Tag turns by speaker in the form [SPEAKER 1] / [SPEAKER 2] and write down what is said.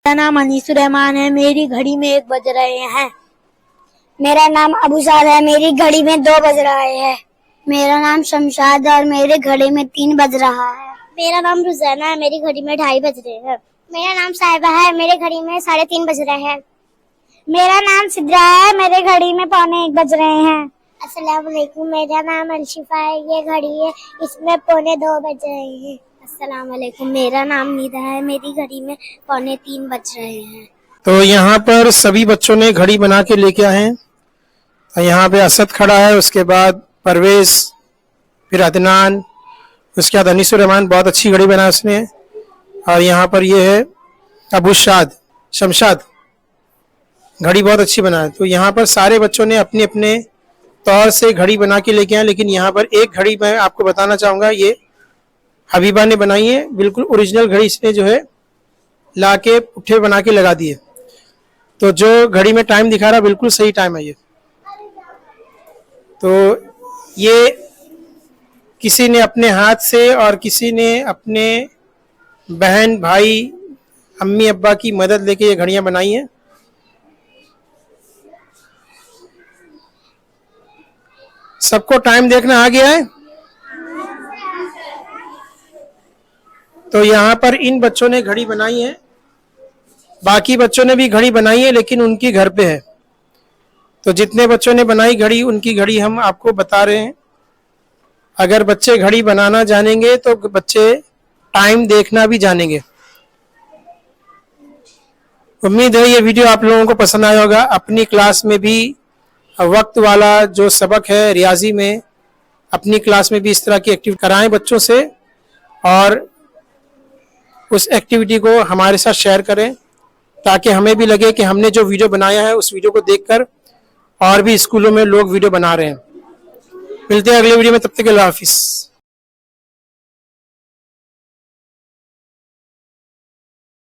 [SPEAKER 1] मेरा नाम अनीसुर रहमान है। मेरी घड़ी में 1 बज रहे हैं।
[SPEAKER 2] मेरा नाम अबूसाद है। मेरी घड़ी में 2 बज रहे हैं। मेरा नाम शमशाद है और मेरी घड़ी में 3 बज रहा है।
[SPEAKER 3] मेरा नाम रुज़ाना है। मेरी घड़ी में 2:30 बज रहे हैं। मेरा नाम साहिबा है। मेरे घड़ी में 3:30 बज रहे हैं।
[SPEAKER 2] मेरा नाम सिद्रा है। मेरे घड़ी में 12:45 बज रहे हैं।
[SPEAKER 3] अस्सलाम वालेकुम। मेरा नाम अलशिफा है। ये घड़ी है, इसमें 2:45 बज रहे हैं। अस्सलाम वालेकुम। मेरा नाम निदा है। मेरी घड़ी में 2:45 बज रहे हैं।
[SPEAKER 4] तो यहाँ पर सभी बच्चों ने घड़ी बना के लेके आए हैं। यहाँ पे असद खड़ा है, उसके बाद परवेज, फिर अदनान, उसके बाद अनीसुर रहमान, बहुत अच्छी घड़ी बनाई उसने। और यहाँ पर ये है अबूशाद, शमशाद, घड़ी बहुत अच्छी बनाई। तो यहाँ पर सारे बच्चों ने अपने अपने तौर से घड़ी बना के लेके आए। लेकिन यहाँ पर एक घड़ी मैं आपको बताना चाहूँगा, ये हबीबा ने बनाई है, बिल्कुल ओरिजिनल घड़ी इसने जो है ला के पुट्ठे बना के लगा दिए। तो जो घड़ी में टाइम दिखा रहा बिल्कुल सही टाइम है ये। तो ये किसी ने अपने हाथ से और किसी ने अपने बहन भाई अम्मी अब्बा की मदद लेके ये घड़ियां बनाई हैं। सबको टाइम देखना आ गया है। तो यहाँ पर इन बच्चों ने घड़ी बनाई है, बाकी बच्चों ने भी घड़ी बनाई है लेकिन उनकी घर पे है। तो जितने बच्चों ने बनाई घड़ी, उनकी घड़ी हम आपको बता रहे हैं। अगर बच्चे घड़ी बनाना जानेंगे तो बच्चे टाइम देखना भी जानेंगे। उम्मीद है ये वीडियो आप लोगों को पसंद आया होगा। अपनी क्लास में भी वक्त वाला जो सबक है रियाजी में, अपनी क्लास में भी इस तरह की एक्टिविटी कराएं बच्चों से, और उस एक्टिविटी को हमारे साथ शेयर करें ताकि हमें भी लगे कि हमने जो वीडियो बनाया है उस वीडियो को देखकर और भी स्कूलों में लोग वीडियो बना रहे हैं। मिलते हैं अगले वीडियो में, तब तक के लिए अल्लाह हाफिज़।